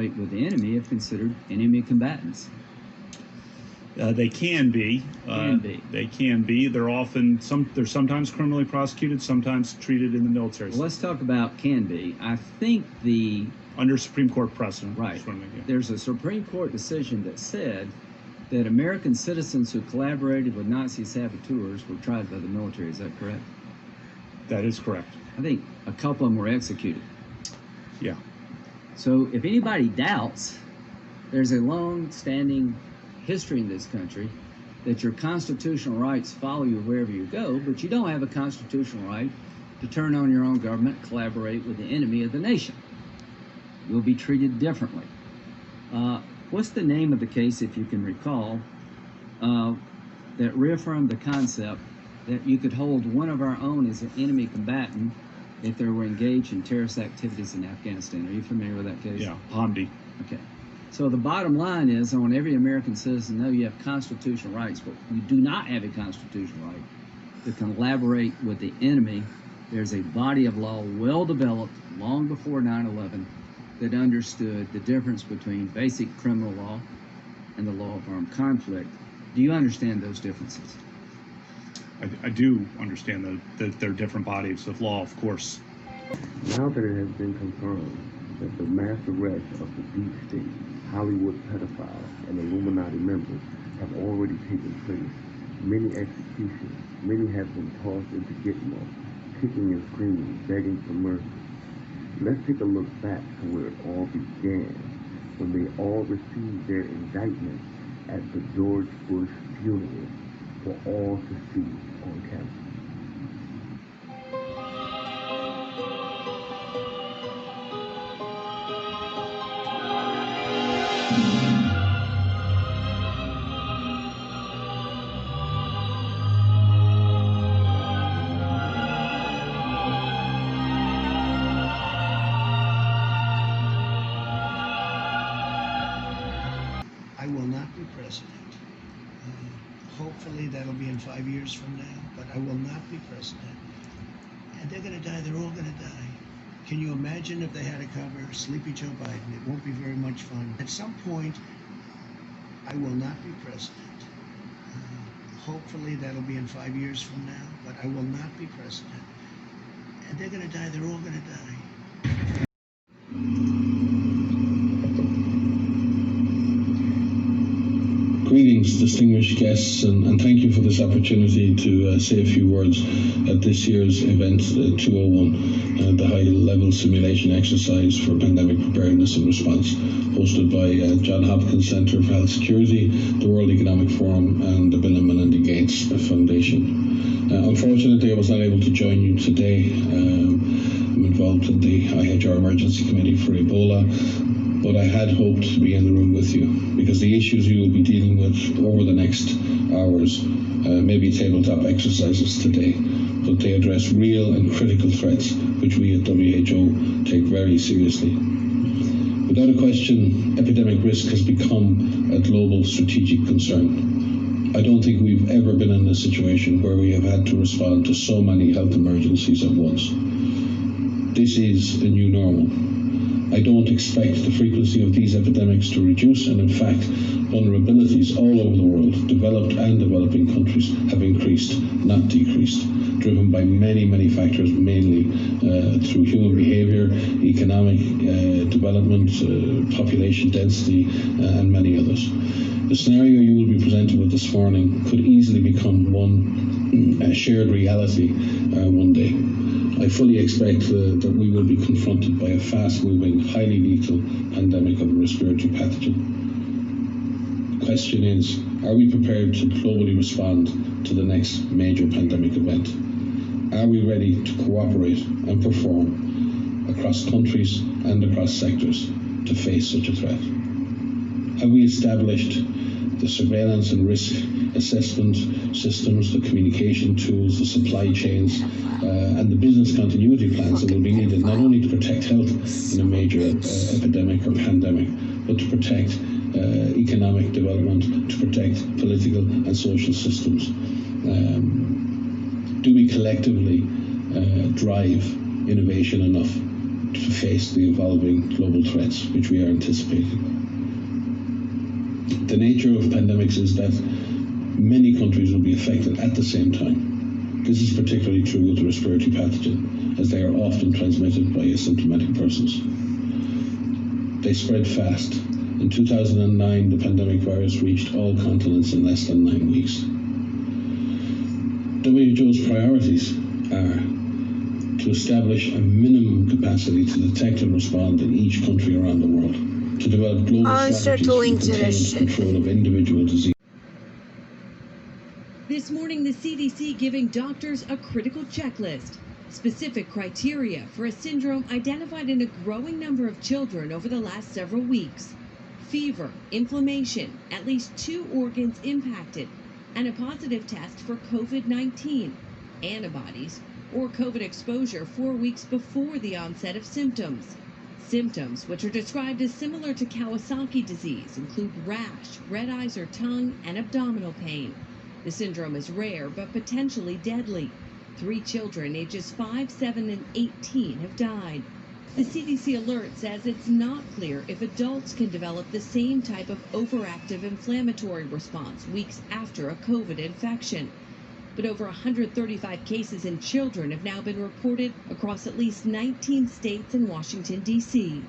collaborate with the enemy if considered enemy combatants? They can be. They can be. They're sometimes criminally prosecuted, sometimes treated in the military. Well, let's talk about can be. I think under Supreme Court precedent. Right. There's a Supreme Court decision that said that American citizens who collaborated with Nazi saboteurs were tried by the military. Is that correct? That is correct. I think a couple of them were executed. Yeah. So if anybody doubts, there's a long-standing history in this country that your constitutional rights follow you wherever you go, but you don't have a constitutional right to turn on your own government, collaborate with the enemy of the nation. You'll be treated differently. What's the name of the case, if you can recall, that reaffirmed the concept that you could hold one of our own as an enemy combatant if they were engaged in terrorist activities in Afghanistan? Are you familiar with that case? Yeah, Hamdi. Okay. So the bottom line is, I want every American citizen to know you have constitutional rights, but you do not have a constitutional right to collaborate with the enemy. There's a body of law well developed long before 9/11 that understood the difference between basic criminal law and the law of armed conflict. Do you understand those differences? I do understand that they're different bodies of law, of course. Now that it has been confirmed that the mass arrest of the deep state, Hollywood pedophiles, and Illuminati members have already taken place, many executions, many have been tossed into Gitmo, kicking and screaming, begging for mercy. Let's take a look back to where it all began, when they all received their indictment at the George Bush funeral for all to see on campus. I will not be president. Hopefully that'll be in 5 years from now, but I will not be president. And they're going to die. They're all going to die. Can you imagine if they had a cover, Sleepy Joe Biden? It won't be very much fun. At some point, I will not be president. Hopefully that'll be in 5 years from now, but I will not be president. And they're going to die. They're all going to die. Greetings, distinguished guests, and thank you for this opportunity to say a few words at this year's event 201, the high-level simulation exercise for pandemic preparedness and response, hosted by Johns Hopkins Center for Health Security, the World Economic Forum, and the Bill and Melinda Gates Foundation. Unfortunately, I was not able to join you today. I'm involved in the IHR Emergency Committee for Ebola, but I had hoped to be in the room with you, because the issues you will be dealing with over the next hours may be tabletop exercises today, but they address real and critical threats which we at WHO take very seriously. Without a question, epidemic risk has become a global strategic concern. I don't think we've ever been in a situation where we have had to respond to so many health emergencies at once. This is a new normal. I don't expect the frequency of these epidemics to reduce, and in fact, vulnerabilities all over the world, developed and developing countries, have increased, not decreased, driven by many, many factors, mainly through human behavior, economic development, population density, and many others. The scenario you will be presented with this morning could easily become a shared reality one day. I fully expect that we will be confronted by a fast-moving, highly lethal pandemic of a respiratory pathogen. The question is, are we prepared to globally respond to the next major pandemic event? Are we ready to cooperate and perform across countries and across sectors to face such a threat? Have we established the surveillance and risk assessment systems, the communication tools, the supply chains, and the business continuity plans that will be needed not only to protect health in a major epidemic or pandemic, but to protect economic development, to protect political and social systems? Do we collectively drive innovation enough to face the evolving global threats which we are anticipating. The nature of pandemics is that many countries will be affected at the same time. This is particularly true with the respiratory pathogen, as they are often transmitted by asymptomatic persons. They spread fast. In 2009, the pandemic virus reached all continents in less than 9 weeks. WHO's priorities are to establish a minimum capacity to detect and respond in each country around the world, to develop global strategies for containment and control of individual disease. This morning, the CDC giving doctors a critical checklist, specific criteria for a syndrome identified in a growing number of children over the last several weeks. Fever, inflammation, at least 2 organs impacted, and a positive test for COVID-19, antibodies, or COVID exposure 4 weeks before the onset of symptoms. Symptoms, which are described as similar to Kawasaki disease, include rash, red eyes or tongue, and abdominal pain. The syndrome is rare but potentially deadly. 3 children ages 5, 7, and 18 have died. The CDC alert says it's not clear if adults can develop the same type of overactive inflammatory response weeks after a COVID infection. But over 135 cases in children have now been reported across at least 19 states and Washington, D.C.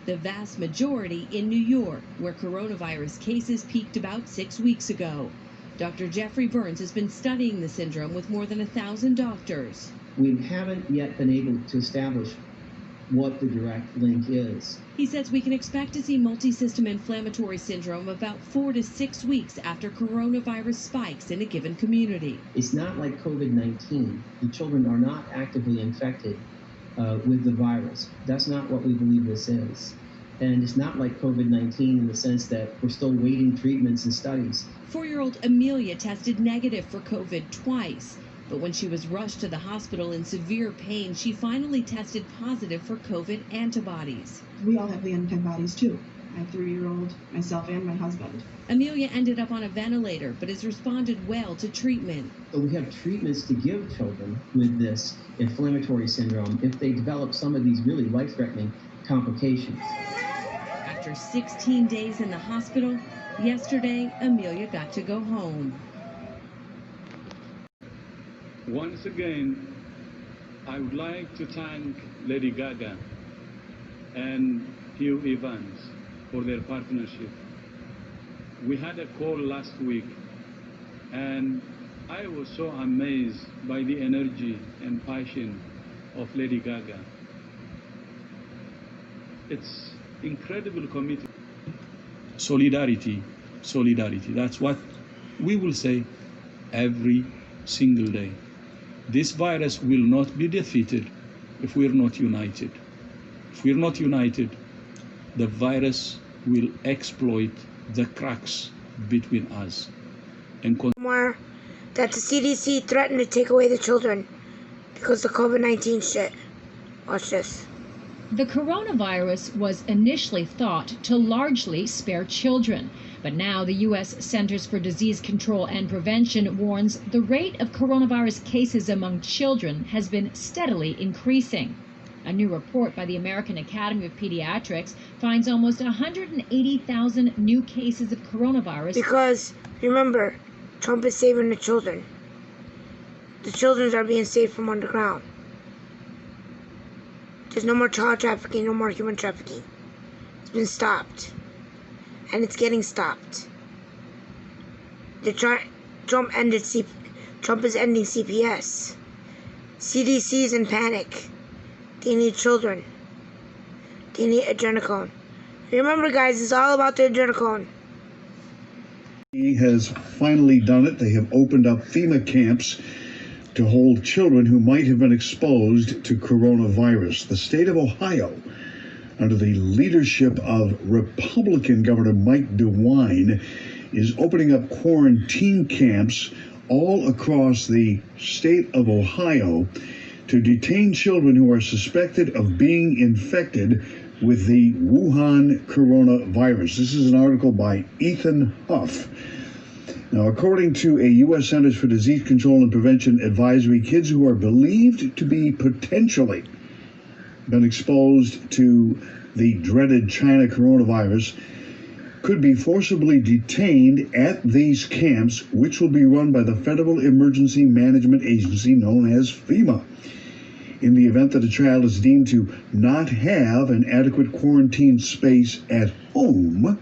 The vast majority in New York, where coronavirus cases peaked about 6 weeks ago. Dr. Jeffrey Burns has been studying the syndrome with more than 1,000 doctors. We haven't yet been able to establish what the direct link is. He says we can expect to see multisystem inflammatory syndrome about 4 to 6 weeks after coronavirus spikes in a given community. It's not like COVID-19. The children are not actively infected with the virus. That's not what we believe this is. And it's not like COVID-19 in the sense that we're still waiting treatments and studies. 4-year-old Amelia tested negative for COVID twice. But when she was rushed to the hospital in severe pain, she finally tested positive for COVID antibodies. We all have the antibodies too. My 3-year-old, myself, and my husband. Amelia ended up on a ventilator, but has responded well to treatment. So we have treatments to give children with this inflammatory syndrome if they develop some of these really life-threatening complications. After 16 days in the hospital, yesterday, Amelia got to go home. Once again, I would like to thank Lady Gaga and Hugh Evans for their partnership. We had a call last week, and I was so amazed by the energy and passion of Lady Gaga. It's incredible commitment. Solidarity, solidarity. That's what we will say every single day. This virus will not be defeated if we're not united. If we're not united, the virus will exploit the cracks between us. And more that the CDC threatened to take away the children because of the COVID-19 shit. Watch this. The coronavirus was initially thought to largely spare children, but now the U.S. Centers for Disease Control and Prevention warns the rate of coronavirus cases among children has been steadily increasing. A new report by the American Academy of Pediatrics finds almost 180,000 new cases of coronavirus. Because, remember, Trump is saving the children. The children are being saved from underground. There's no more child trafficking, no more human trafficking. It's been stopped. And it's getting stopped. Trump is ending CPS. CDC is in panic. They need children. They need Andrenchrome. Remember, guys, it's all about the Andrenchrome. He has finally done it. They have opened up FEMA camps to hold children who might have been exposed to coronavirus. The state of Ohio, under the leadership of Republican Governor Mike DeWine, is opening up quarantine camps all across the state of Ohio to detain children who are suspected of being infected with the Wuhan coronavirus. This is an article by Ethan Huff. Now, according to a U.S. Centers for Disease Control and Prevention advisory, kids who are believed to be potentially been exposed to the dreaded China coronavirus could be forcibly detained at these camps, which will be run by the Federal Emergency Management Agency known as FEMA. In the event that a child is deemed to not have an adequate quarantine space at home,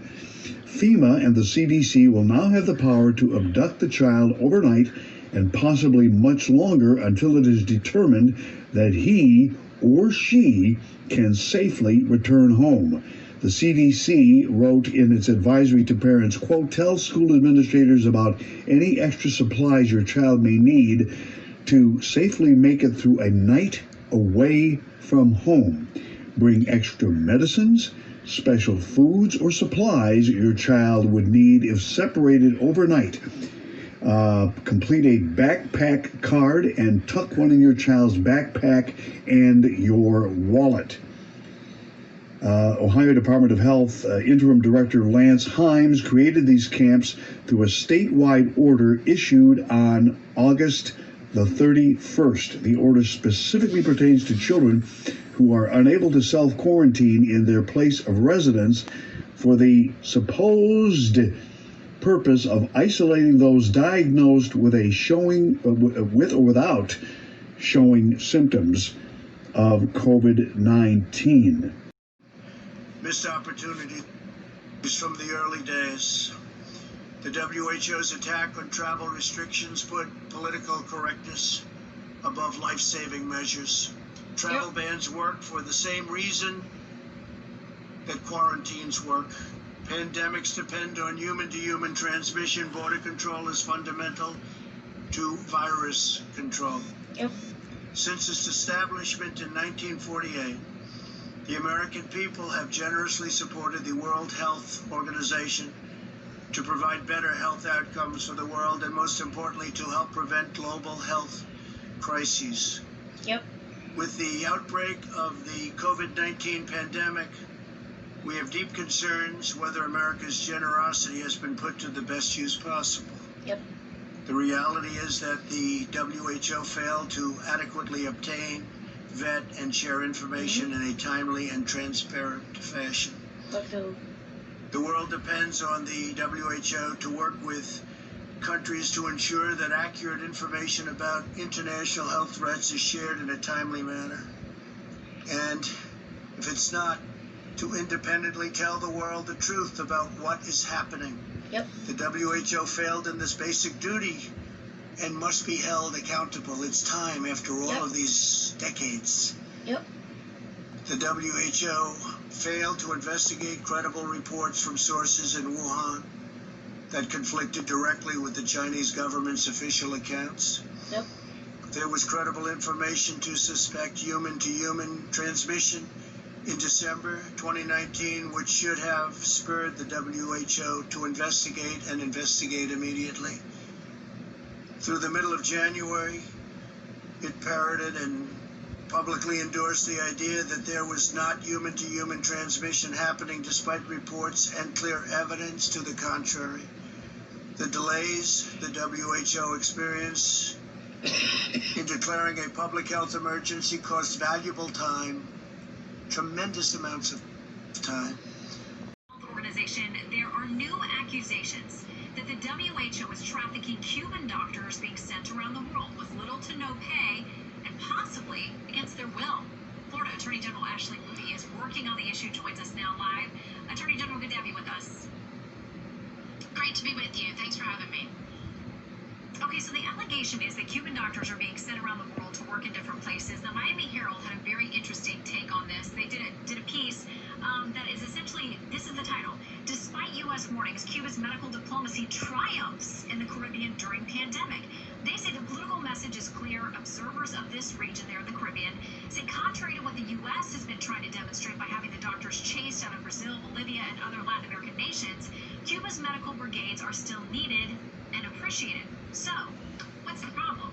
FEMA and the CDC will now have the power to abduct the child overnight and possibly much longer until it is determined that he or she can safely return home. The CDC wrote in its advisory to parents, quote, "Tell school administrators about any extra supplies your child may need to safely make it through a night away from home. Bring extra medicines, special foods, or supplies your child would need if separated overnight. Complete a backpack card and tuck one in your child's backpack and your wallet." Ohio Department of Health Interim Director Lance Himes created these camps through a statewide order issued on August the 31st. The order specifically pertains to children who are unable to self-quarantine in their place of residence for the supposed purpose of isolating those diagnosed with with or without showing symptoms of COVID-19. Missed opportunities from the early days. The WHO's attack on travel restrictions put political correctness above life-saving measures. Travel bans work for the same reason that quarantines work. Pandemics depend on human-to-human transmission. Border control is fundamental to virus control. Since its establishment in 1948, the American people have generously supported the World Health Organization to provide better health outcomes for the world and, most importantly, to help prevent global health crises. With the outbreak of the COVID-19 pandemic, we have deep concerns whether America's generosity has been put to the best use possible. The reality is that the WHO failed to adequately obtain, vet, and share information in a timely and transparent fashion. The world depends on the WHO to work with countries to ensure that accurate information about international health threats is shared in a timely manner. And if it's not, to independently tell the world the truth about what is happening. The WHO failed in this basic duty and must be held accountable. It's time after all of these decades. The WHO failed to investigate credible reports from sources in Wuhan that conflicted directly with the Chinese government's official accounts. There was credible information to suspect human-to-human transmission in December 2019, which should have spurred the WHO to investigate immediately. Through the middle of January, it parroted and publicly endorsed the idea that there was not human-to-human transmission happening despite reports and clear evidence to the contrary. The delays the WHO experienced in declaring a public health emergency cost valuable time, tremendous amounts of time. Organization, there are new accusations that the WHO is trafficking Cuban doctors being sent around the world with little to no pay and possibly against their will. Florida Attorney General Ashley Moody is working on the issue, joins us now live. Attorney General, good to have you with us. Great to be with you. Thanks for having me. Okay, so the allegation is that Cuban doctors are being sent around the world to work in different places. The Miami Herald had a very interesting take on this. They did a piece that is essentially, this is the title: "Despite U.S. warnings, Cuba's medical diplomacy triumphs in the Caribbean during pandemic." They say the political message is clear. Observers of this region there in the Caribbean say, contrary to what the U.S. has been trying to demonstrate by having the doctors chased out of Brazil, Bolivia, and other Latin American nations, Cuba's medical brigades are still needed and appreciated. So, what's the problem?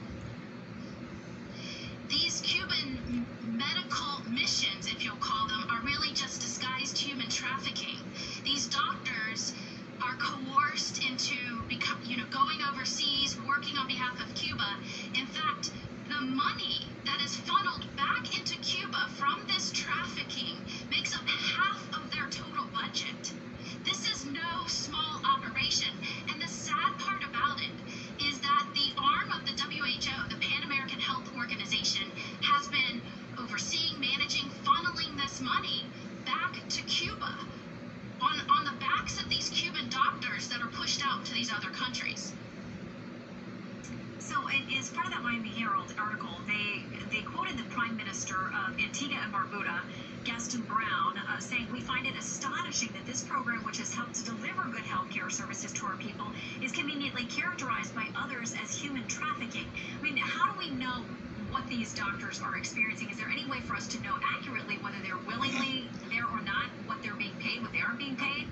These Cuban medical missions, if you'll call them, are really just disguised human trafficking. These doctors are coerced into going overseas, working on behalf of Cuba. In fact, the money that is funneled back into Cuba Cuba from this trafficking makes up half of their total budget. This is no small operation, and the sad part about it is that the arm of the WHO, the Pan American Health Organization, has been overseeing, managing, funneling this money back to Cuba on the backs of these Cuban doctors that are pushed out to these other countries. So, as part of that Miami Herald article, they quoted the Prime Minister of Antigua and Barbuda, Gaston Brown, saying, "We find it astonishing that this program, which has helped to deliver good health care services to our people, is conveniently characterized by others as human trafficking." I mean, how do we know what these doctors are experiencing? Is there any way for us to know accurately whether they're willingly there or not, what they're being paid, what they aren't being paid?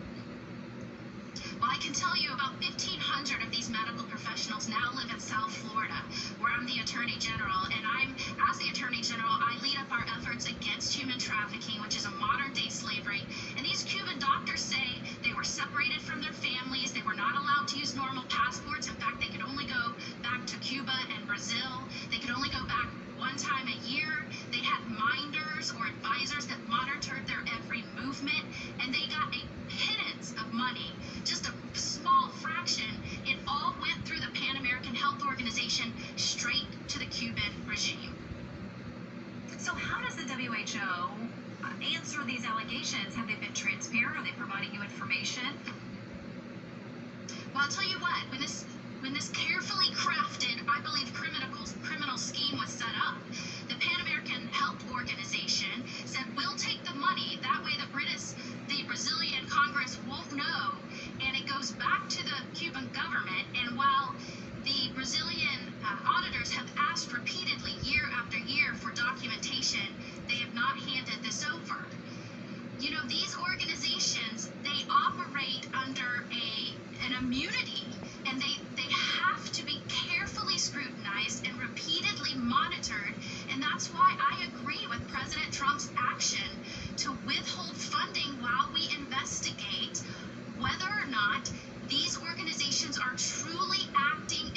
Well, I can tell you about 1,500 of these medical professionals now live in South Florida, where I'm the Attorney General, and as the Attorney General, I lead up our efforts against human trafficking, which is a modern-day slavery. And these Cuban doctors say they were separated from their families, they were not allowed to use normal passports. In fact, they could only go back to Cuba and Brazil. They could only go back one time a year. They had minders or advisors that monitored their every movement, and they got a pittance of money, just a small fraction. It all went through the Pan American Health Organization straight to the Cuban regime. So how does the WHO answer these allegations? Have they been transparent? Are they providing you information? Well, I'll tell you what, when this carefully crafted, I believe, criminal scheme was set up, the Pan American Health Organization said, we'll take the money, that way the Brazilian Congress won't know, and it goes back to the Cuban government. And while the Brazilian auditors have asked repeatedly, year after year, for documentation, they have not handed this over. You know, these organizations, they operate under an immunity, and they have to be carefully scrutinized and repeatedly monitored. And that's why I agree with President Trump's action to withhold funding while we investigate whether or not these organizations are truly acting